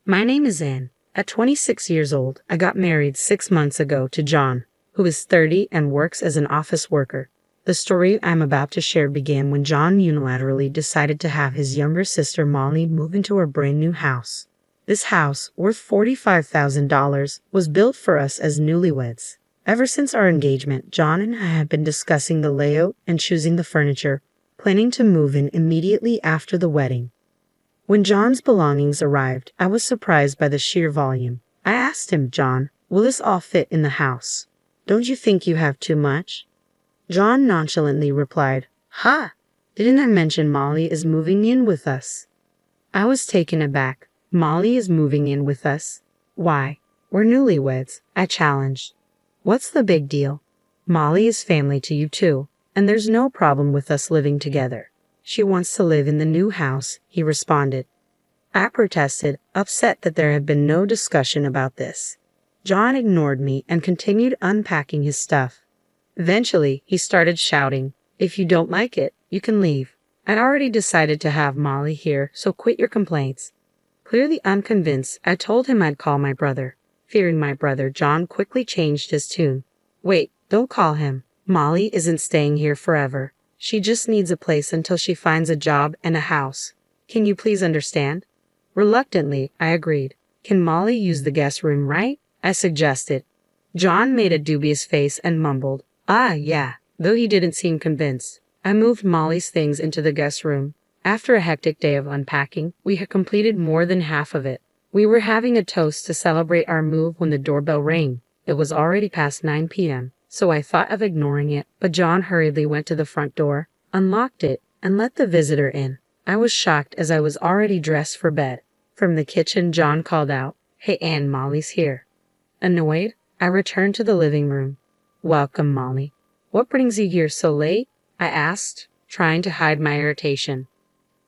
My name is Anne. At 26 years old, I got married 6 months ago to John, who is 30 and works as an office worker. The story I'm about to share began when John unilaterally decided to have his younger sister Molly move into our brand new house. This house, worth $45,000, was built for us as newlyweds. Ever since our engagement, John and I have been discussing the layout and choosing the furniture, planning to move in immediately after the wedding. When John's belongings arrived, I was surprised by the sheer volume. I asked him, "John, will this all fit in the house? Don't you think you have too much?" John nonchalantly replied, "Ha! Didn't I mention Molly is moving in with us?" I was taken aback. "Molly is moving in with us? Why, we're newlyweds," I challenged. "What's the big deal? Molly is family to you too, and there's no problem with us living together. She wants to live in the new house," he responded. I protested, upset that there had been no discussion about this. John ignored me and continued unpacking his stuff. Eventually, he started shouting, "If you don't like it, you can leave. I'd already decided to have Molly here, so quit your complaints." Clearly unconvinced, I told him I'd call my brother. Fearing my brother, John quickly changed his tune. "Wait, don't call him. Molly isn't staying here forever. She just needs a place until she finds a job and a house. Can you please understand?" Reluctantly, I agreed. "Can Molly use the guest room, right?" I suggested. John made a dubious face and mumbled, "Ah, yeah," though he didn't seem convinced. I moved Molly's things into the guest room. After a hectic day of unpacking, we had completed more than half of it. We were having a toast to celebrate our move when the doorbell rang. It was already past 9 p.m., so I thought of ignoring it, but John hurriedly went to the front door, unlocked it, and let the visitor in. I was shocked as I was already dressed for bed. From the kitchen, John called out, "Hey Anne, Molly's here." Annoyed, I returned to the living room. "Welcome, Molly. What brings you here so late?" I asked, trying to hide my irritation.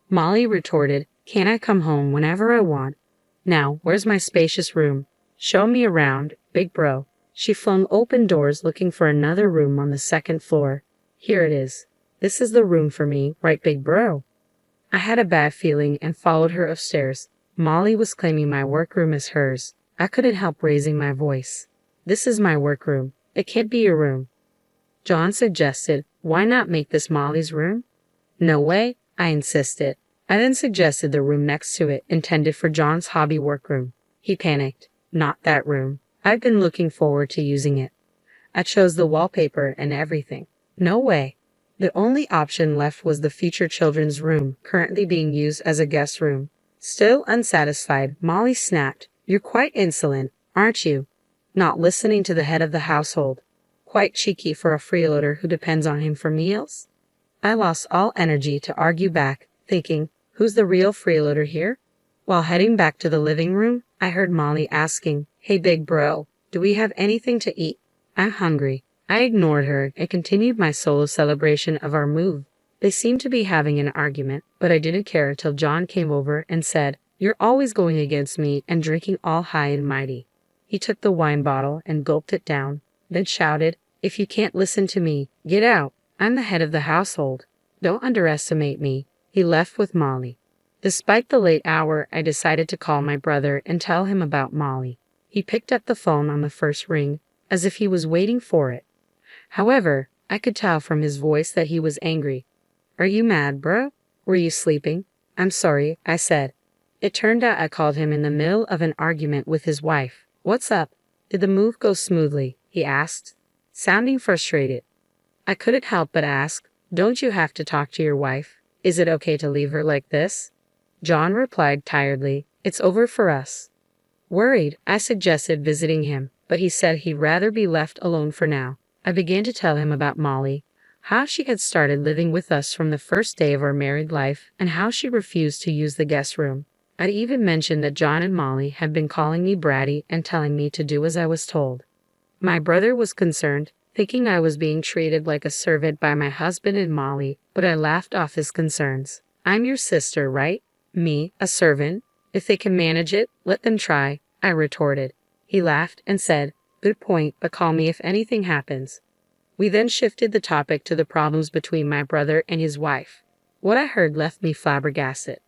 Molly retorted, "Can't I come home whenever I want? Now, where's my spacious room? Show me around, big bro." She flung open doors looking for another room on the second floor. "Here it is. This is the room for me, right, big bro?" I had a bad feeling and followed her upstairs. Molly was claiming my workroom as hers. I couldn't help raising my voice. "This is my workroom. It can't be your room." John suggested, "Why not make this Molly's room?" "No way," I insisted. I then suggested the room next to it, intended for John's hobby workroom. He panicked. "Not that room. I've been looking forward to using it. I chose the wallpaper and everything." "No way." The only option left was the future children's room, currently being used as a guest room. Still unsatisfied, Molly snapped, "You're quite insolent, aren't you? Not listening to the head of the household. Quite cheeky for a freeloader who depends on him for meals." I lost all energy to argue back, thinking, who's the real freeloader here? While heading back to the living room, I heard Molly asking, "Hey big bro, do we have anything to eat? I'm hungry." I ignored her and continued my solo celebration of our move. They seemed to be having an argument, but I didn't care until John came over and said, "You're always going against me and drinking all high and mighty." He took the wine bottle and gulped it down, then shouted, "If you can't listen to me, get out. I'm the head of the household. Don't underestimate me." He left with Molly. Despite the late hour, I decided to call my brother and tell him about Molly. He picked up the phone on the first ring, as if he was waiting for it. However, I could tell from his voice that he was angry. "Are you mad, bro? Were you sleeping?" "I'm sorry," I said. It turned out I called him in the middle of an argument with his wife. "What's up? Did the move go smoothly?" he asked, sounding frustrated. I couldn't help but ask, "Don't you have to talk to your wife? Is it okay to leave her like this?" John replied tiredly, "It's over for us." Worried, I suggested visiting him, but he said he'd rather be left alone for now. I began to tell him about Molly, how she had started living with us from the first day of our married life, and how she refused to use the guest room. I'd even mentioned that John and Molly had been calling me bratty and telling me to do as I was told. My brother was concerned, thinking I was being treated like a servant by my husband and Molly, but I laughed off his concerns. "I'm your sister, right? Me, a servant? If they can manage it, let them try," I retorted. He laughed and said, "Good point, but call me if anything happens." We then shifted the topic to the problems between my brother and his wife. What I heard left me flabbergasted.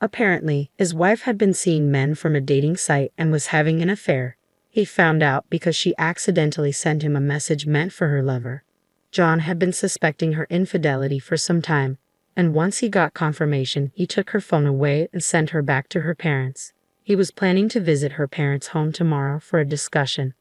Apparently, his wife had been seeing men from a dating site and was having an affair. He found out because she accidentally sent him a message meant for her lover. John had been suspecting her infidelity for some time, and once he got confirmation, he took her phone away and sent her back to her parents. He was planning to visit her parents' home tomorrow for a discussion.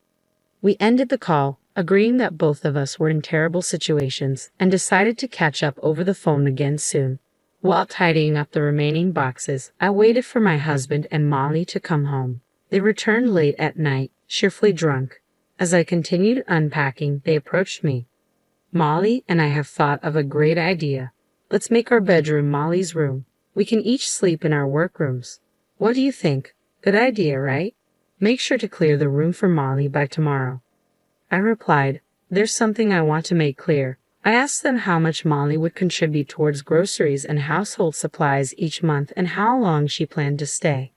We ended the call, agreeing that both of us were in terrible situations, and decided to catch up over the phone again soon. While tidying up the remaining boxes, I waited for my husband and Molly to come home. They returned late at night, cheerfully drunk. As I continued unpacking, they approached me. "Molly and I have thought of a great idea. Let's make our bedroom Molly's room. We can each sleep in our workrooms. What do you think? Good idea, right? Make sure to clear the room for Molly by tomorrow." I replied, "There's something I want to make clear." I asked them how much Molly would contribute towards groceries and household supplies each month and how long she planned to stay.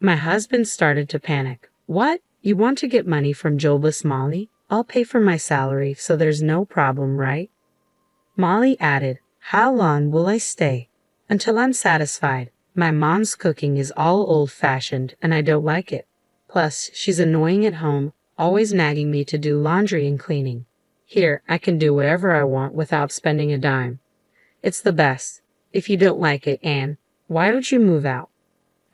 My husband started to panic. "What? You want to get money from jobless Molly? I'll pay for my salary, so there's no problem, right?" Molly added, "How long will I stay?" "Until I'm satisfied. My mom's cooking is all old-fashioned and I don't like it. Plus, she's annoying at home, always nagging me to do laundry and cleaning. Here, I can do whatever I want without spending a dime. It's the best. If you don't like it, Anne, why don't you move out?"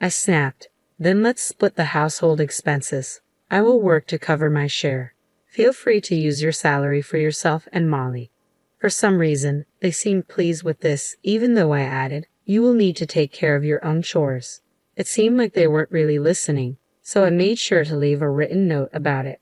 I snapped. "Then let's split the household expenses. I will work to cover my share. Feel free to use your salary for yourself and Molly." For some reason, they seemed pleased with this, even though I added, "You will need to take care of your own chores." It seemed like they weren't really listening, so I made sure to leave a written note about it.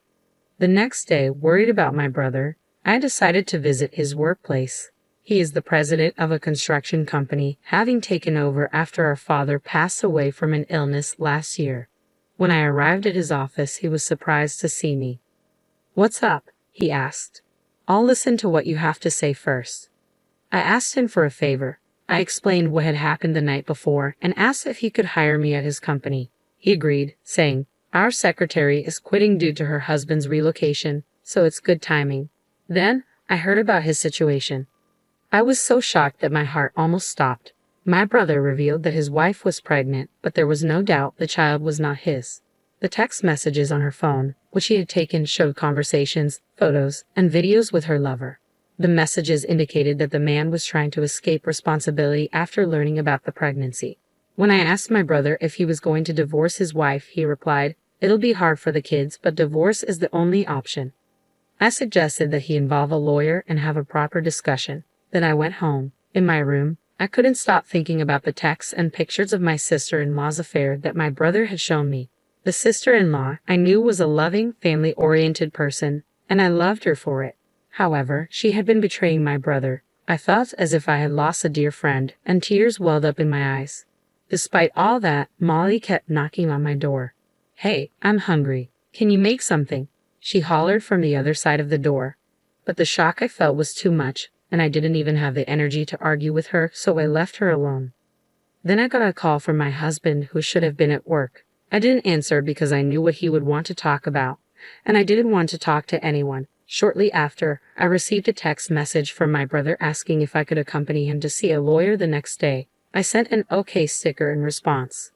The next day, worried about my brother, I decided to visit his workplace. He is the president of a construction company, having taken over after our father passed away from an illness last year. When I arrived at his office, he was surprised to see me. "What's up?" he asked. "I'll listen to what you have to say first." I asked him for a favor. I explained what had happened the night before and asked if he could hire me at his company. He agreed, saying, "Our secretary is quitting due to her husband's relocation, so it's good timing." Then I heard about his situation. I was so shocked that my heart almost stopped. My brother revealed that his wife was pregnant, but there was no doubt the child was not his. The text messages on her phone, which he had taken, showed conversations, photos, and videos with her lover. The messages indicated that the man was trying to escape responsibility after learning about the pregnancy. When I asked my brother if he was going to divorce his wife, he replied, "It'll be hard for the kids, but divorce is the only option." I suggested that he involve a lawyer and have a proper discussion. Then I went home. In my room, I couldn't stop thinking about the texts and pictures of my sister-in-law's affair that my brother had shown me. The sister-in-law I knew was a loving, family-oriented person, and I loved her for it. However, she had been betraying my brother. I felt as if I had lost a dear friend, and tears welled up in my eyes. Despite all that, Molly kept knocking on my door. "Hey, I'm hungry. Can you make something?" she hollered from the other side of the door. But the shock I felt was too much, and I didn't even have the energy to argue with her, so I left her alone. Then I got a call from my husband, who should have been at work. I didn't answer because I knew what he would want to talk about, and I didn't want to talk to anyone. Shortly after, I received a text message from my brother asking if I could accompany him to see a lawyer the next day. I sent an OK sticker in response.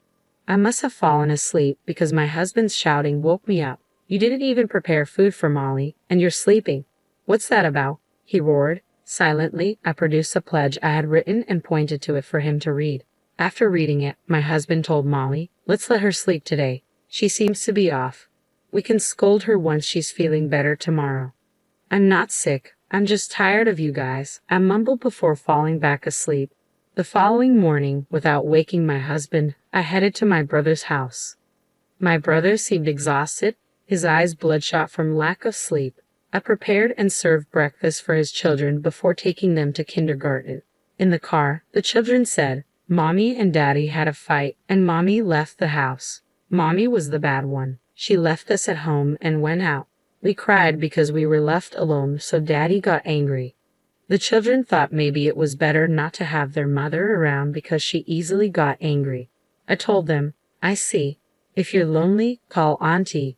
I must have fallen asleep because my husband's shouting woke me up. "You didn't even prepare food for Molly, and you're sleeping. What's that about?" he roared. Silently, I produced a pledge I had written and pointed to it for him to read. After reading it, my husband told Molly, "Let's let her sleep today. She seems to be off. We can scold her once she's feeling better tomorrow." "I'm not sick. I'm just tired of you guys," I mumbled before falling back asleep. The following morning, without waking my husband, I headed to my brother's house. My brother seemed exhausted, his eyes bloodshot from lack of sleep. I prepared and served breakfast for his children before taking them to kindergarten. In the car, the children said, "Mommy and Daddy had a fight, and Mommy left the house." Mommy was the bad one. She left us at home and went out. We cried because we were left alone, so Daddy got angry. The children thought maybe it was better not to have their mother around because she easily got angry. I told them, "I see. If you're lonely, call Auntie."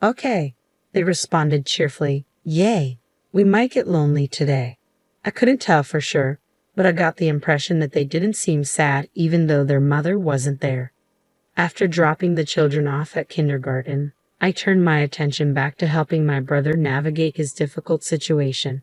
"Okay," they responded cheerfully. "Yay, we might get lonely today." I couldn't tell for sure, but I got the impression that they didn't seem sad even though their mother wasn't there. After dropping the children off at kindergarten, I turned my attention back to helping my brother navigate his difficult situation.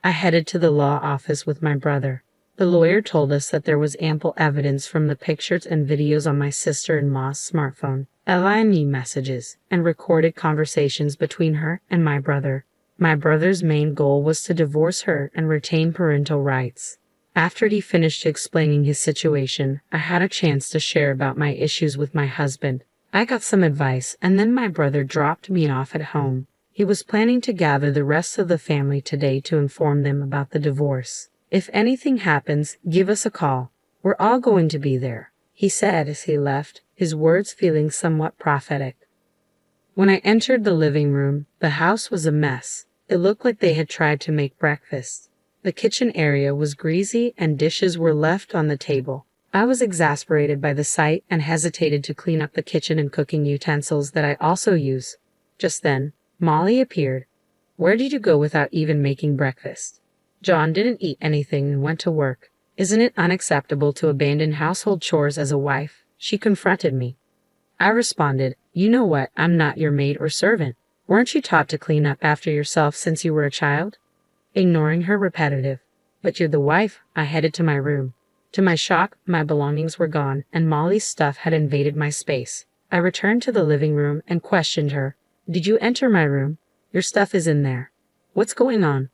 I headed to the law office with my brother. The lawyer told us that there was ample evidence from the pictures and videos on my sister-in-law's smartphone, LIME messages, and recorded conversations between her and my brother. My brother's main goal was to divorce her and retain parental rights. After he finished explaining his situation, I had a chance to share about my issues with my husband. I got some advice, and then my brother dropped me off at home. He was planning to gather the rest of the family today to inform them about the divorce. "If anything happens, give us a call. We're all going to be there," he said as he left, his words feeling somewhat prophetic. When I entered the living room, the house was a mess. It looked like they had tried to make breakfast. The kitchen area was greasy and dishes were left on the table. I was exasperated by the sight and hesitated to clean up the kitchen and cooking utensils that I also use. Just then, Molly appeared. "Where did you go without even making breakfast?" "John didn't eat anything and went to work. Isn't it unacceptable to abandon household chores as a wife?" she confronted me. I responded, "You know what, I'm not your maid or servant. Weren't you taught to clean up after yourself since you were a child?" Ignoring her repetitive, "But you're the wife," I headed to my room. To my shock, my belongings were gone, and Molly's stuff had invaded my space. I returned to the living room and questioned her. "Did you enter my room? Your stuff is in there. What's going on?"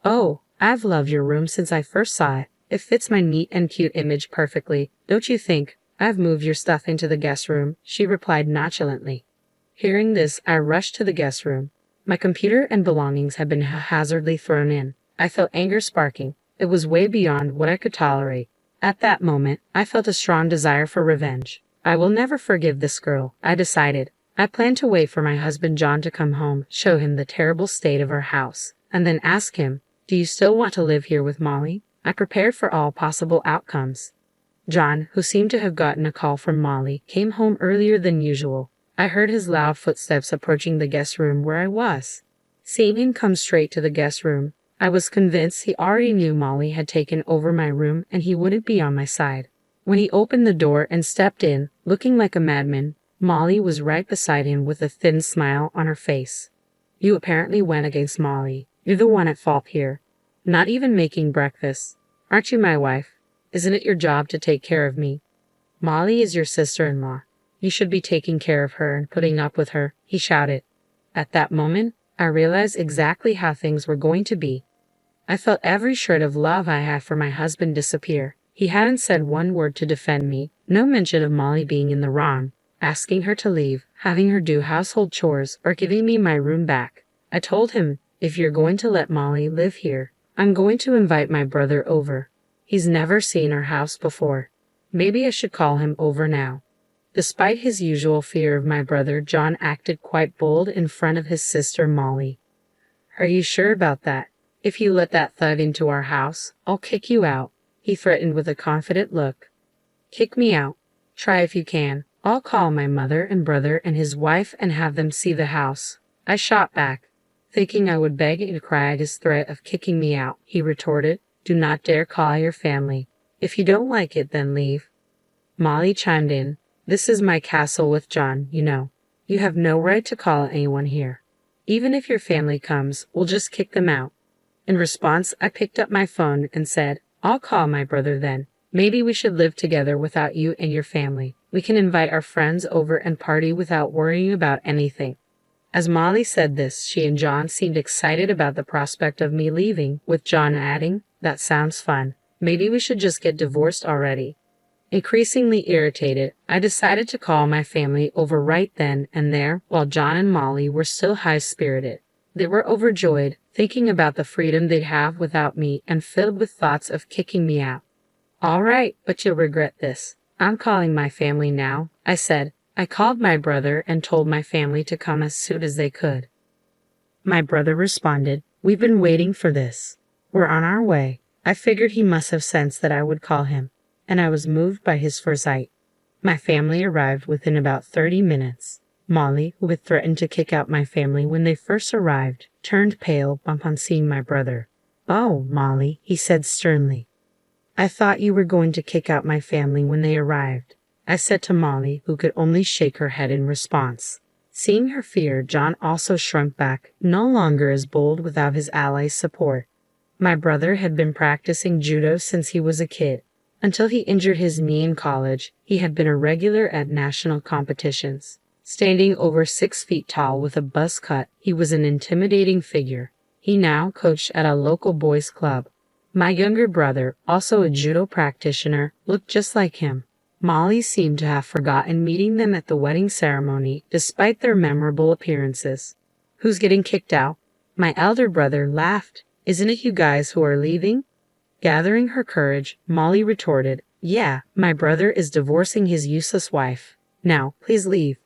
"Oh, I've loved your room since I first saw it. It fits my neat and cute image perfectly, don't you think? I've moved your stuff into the guest room," she replied nonchalantly. Hearing this, I rushed to the guest room. My computer and belongings had been haphazardly thrown in. I felt anger sparking. It was way beyond what I could tolerate. At that moment, I felt a strong desire for revenge. I will never forgive this girl, I decided. I planned to wait for my husband John to come home, show him the terrible state of our house, and then ask him, "Do you still want to live here with Molly?" I prepared for all possible outcomes. John, who seemed to have gotten a call from Molly, came home earlier than usual. I heard his loud footsteps approaching the guest room where I was. Seeing him come straight to the guest room, I was convinced he already knew Molly had taken over my room and he wouldn't be on my side. When he opened the door and stepped in, looking like a madman, Molly was right beside him with a thin smile on her face. "You apparently went against Molly. You're the one at fault here. Not even making breakfast. Aren't you my wife? Isn't it your job to take care of me? Molly is your sister-in-law. You should be taking care of her and putting up with her," he shouted. At that moment, I realized exactly how things were going to be. I felt every shred of love I had for my husband disappear. He hadn't said one word to defend me, no mention of Molly being in the wrong, asking her to leave, having her do household chores, or giving me my room back. I told him, "If you're going to let Molly live here, I'm going to invite my brother over. He's never seen our house before. Maybe I should call him over now." Despite his usual fear of my brother, John acted quite bold in front of his sister Molly. "Are you sure about that? If you let that thug into our house, I'll kick you out," he threatened with a confident look. "Kick me out? Try if you can. I'll call my mother and brother and his wife and have them see the house." I shot back. Thinking I would beg and cry at his threat of kicking me out, he retorted, "Do not dare call your family. If you don't like it, then leave." Molly chimed in, "This is my castle with John, you know. You have no right to call anyone here. Even if your family comes, we'll just kick them out." In response, I picked up my phone and said, "I'll call my brother then. Maybe we should live together without you and your family. We can invite our friends over and party without worrying about anything." As Molly said this, she and John seemed excited about the prospect of me leaving, with John adding, "That sounds fun. Maybe we should just get divorced already." Increasingly irritated, I decided to call my family over right then and there while John and Molly were still high-spirited. They were overjoyed, thinking about the freedom they'd have without me and filled with thoughts of kicking me out. "All right, but you'll regret this. I'm calling my family now," I said. I called my brother and told my family to come as soon as they could. My brother responded, "We've been waiting for this. We're on our way." I figured he must have sensed that I would call him, and I was moved by his foresight. My family arrived within about 30 minutes. Molly, who had threatened to kick out my family when they first arrived, turned pale upon seeing my brother. "Oh, Molly," he said sternly. I thought you were going to kick out my family when they arrived, I said to Molly, who could only shake her head in response. Seeing her fear, John also shrunk back, no longer as bold without his allies' support. My brother had been practicing judo since he was a kid. Until he injured his knee in college, he had been a regular at national competitions. Standing over 6 feet tall with a buzz cut, he was an intimidating figure. He now coached at a local boys' club. My younger brother, also a judo practitioner, looked just like him. Molly seemed to have forgotten meeting them at the wedding ceremony, despite their memorable appearances. Who's getting kicked out? My elder brother laughed. Isn't it you guys who are leaving? Gathering her courage, Molly retorted, Yeah, my brother is divorcing his useless wife. Now, please leave.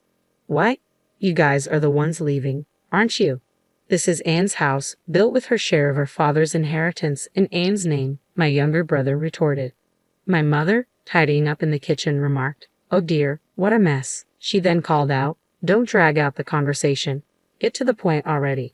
What? You guys are the ones leaving, aren't you? This is Anne's house, built with her share of her father's inheritance in Anne's name, my younger brother retorted. My mother, tidying up in the kitchen, remarked, Oh dear, what a mess. She then called out, Don't drag out the conversation. Get to the point already.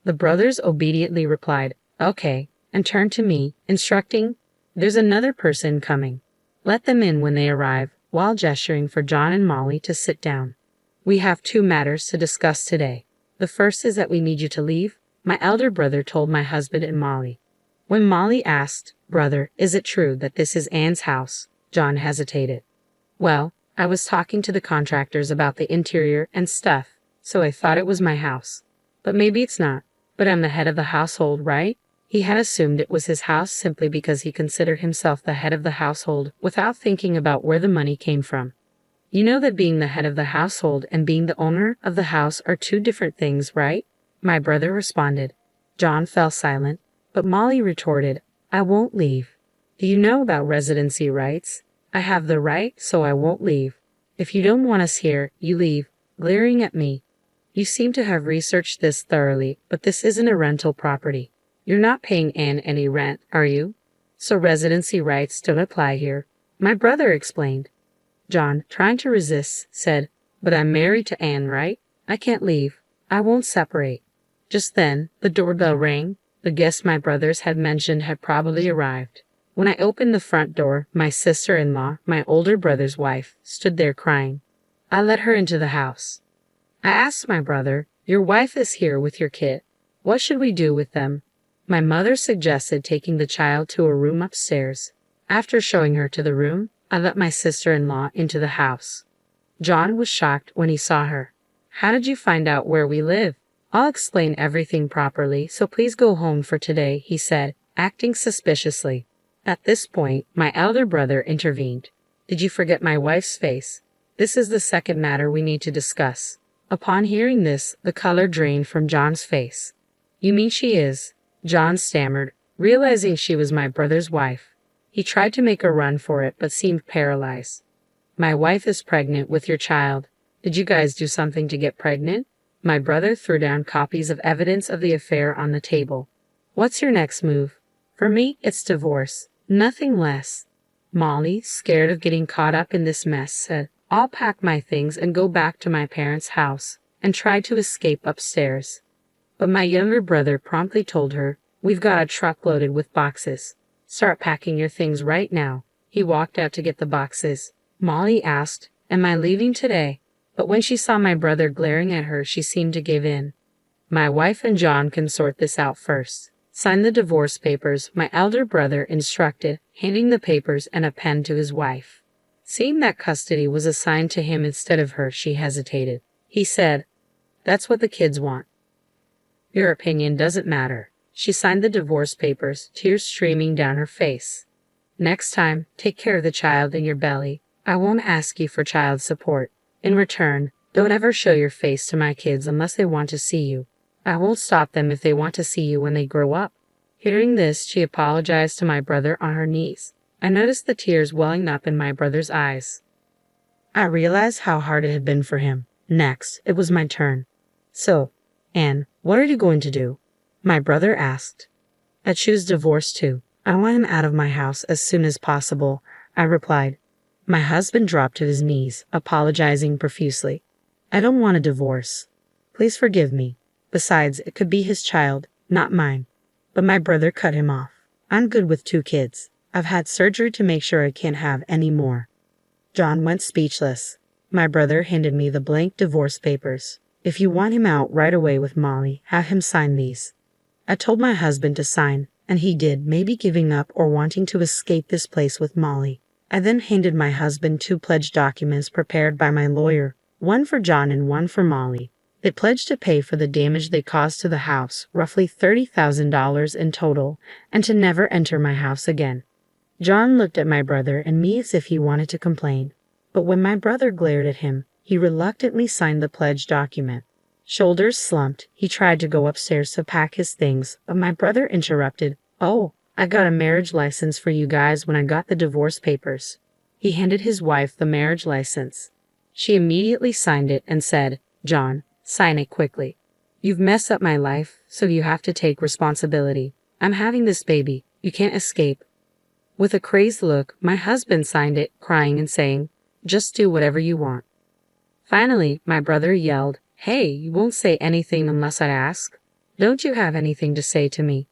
The brothers obediently replied, Okay, and turned to me, instructing, There's another person coming. Let them in when they arrive, while gesturing for John and Molly to sit down. We have 2 matters to discuss today. The first is that we need you to leave, my elder brother told my husband and Molly. When Molly asked, Brother, is it true that this is Anne's house? John hesitated. Well, I was talking to the contractors about the interior and stuff, so I thought it was my house. But maybe it's not. But I'm the head of the household, right? He had assumed it was his house simply because he considered himself the head of the household without thinking about where the money came from. You know that being the head of the household and being the owner of the house are 2 different things, right? My brother responded. John fell silent, but Molly retorted, I won't leave. Do you know about residency rights? I have the right, so I won't leave. If you don't want us here, you leave, glaring at me. You seem to have researched this thoroughly, but this isn't a rental property. You're not paying Anne any rent, are you? So residency rights don't apply here. My brother explained. John, trying to resist, said, But I'm married to Anne, right? I can't leave. I won't separate. Just then, the doorbell rang. The guest my brothers had mentioned had probably arrived. When I opened the front door, my sister-in-law, my older brother's wife, stood there crying. I let her into the house. I asked my brother, Your wife is here with your kid. What should we do with them? My mother suggested taking the child to a room upstairs. After showing her to the room, I let my sister-in-law into the house. John was shocked when he saw her. How did you find out where we live? I'll explain everything properly, so please go home for today, he said, acting suspiciously. At this point, my elder brother intervened. Did you forget my wife's face? This is the second matter we need to discuss. Upon hearing this, the color drained from John's face. You mean she is? John stammered, realizing she was my brother's wife. He tried to make a run for it, but seemed paralyzed. My wife is pregnant with your child. Did you guys do something to get pregnant? My brother threw down copies of evidence of the affair on the table. What's your next move? For me, it's divorce. Nothing less. Molly, scared of getting caught up in this mess, said, I'll pack my things and go back to my parents' house, and tried to escape upstairs. But my younger brother promptly told her, We've got a truck loaded with boxes. Start packing your things right now. He walked out to get the boxes. Molly asked, Am I leaving today? But when she saw my brother glaring at her, she seemed to give in. My wife and John can sort this out first. Sign the divorce papers, my elder brother instructed, handing the papers and a pen to his wife. Seeing that custody was assigned to him instead of her, she hesitated. He said, That's what the kids want. Your opinion doesn't matter. She signed the divorce papers, tears streaming down her face. Next time, take care of the child in your belly. I won't ask you for child support. In return, don't ever show your face to my kids unless they want to see you. I won't stop them if they want to see you when they grow up. Hearing this, she apologized to my brother on her knees. I noticed the tears welling up in my brother's eyes. I realized how hard it had been for him. Next, it was my turn. So, Anne, what are you going to do? My brother asked. I choose divorce too. I want him out of my house as soon as possible, I replied. My husband dropped to his knees, apologizing profusely. I don't want a divorce. Please forgive me. Besides, it could be his child, not mine. But my brother cut him off. I'm good with 2 kids. I've had surgery to make sure I can't have any more." John went speechless. My brother handed me the blank divorce papers. "If you want him out right away with Molly, have him sign these." I told my husband to sign, and he did, maybe giving up or wanting to escape this place with Molly. I then handed my husband 2 pledge documents prepared by my lawyer, one for John and one for Molly. They pledged to pay for the damage they caused to the house, roughly $30,000 in total, and to never enter my house again. John looked at my brother and me as if he wanted to complain, but when my brother glared at him, he reluctantly signed the pledge document. Shoulders slumped, he tried to go upstairs to pack his things, but my brother interrupted. "Oh, I got a marriage license for you guys when I got the divorce papers." He handed his wife the marriage license. She immediately signed it and said, "John, sign it quickly. You've messed up my life, so you have to take responsibility. I'm having this baby. You can't escape." With a crazed look, my husband signed it, crying and saying, "Just do whatever you want." Finally, my brother yelled, "Hey, you won't say anything unless I ask? Don't you have anything to say to me?"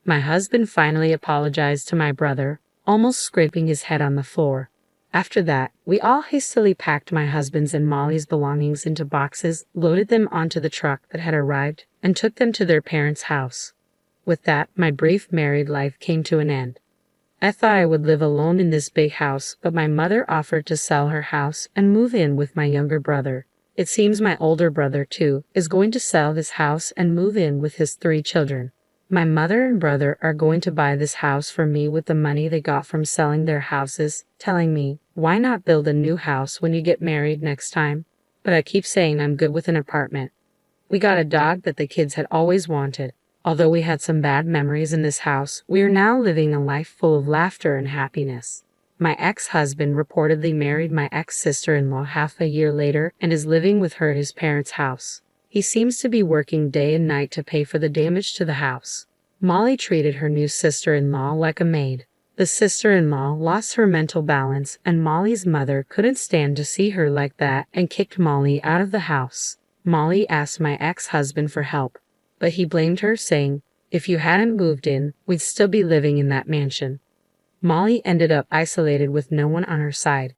My husband finally apologized to my brother, almost scraping his head on the floor. After that, we all hastily packed my husband's and Molly's belongings into boxes, loaded them onto the truck that had arrived, and took them to their parents' house. With that, my brief married life came to an end. I thought I would live alone in this big house, but my mother offered to sell her house and move in with my younger brother. It seems my older brother, too, is going to sell this house and move in with his 3 children. My mother and brother are going to buy this house for me with the money they got from selling their houses, telling me, "Why not build a new house when you get married next time?" But I keep saying I'm good with an apartment. We got a dog that the kids had always wanted. Although we had some bad memories in this house, we are now living a life full of laughter and happiness. My ex-husband reportedly married my ex-sister-in-law half a year later and is living with her at his parents' house. He seems to be working day and night to pay for the damage to the house. Molly treated her new sister-in-law like a maid. The sister-in-law lost her mental balance, and Molly's mother couldn't stand to see her like that and kicked Molly out of the house. Molly asked my ex-husband for help, but he blamed her, saying, "If you hadn't moved in, we'd still be living in that mansion." Molly ended up isolated with no one on her side.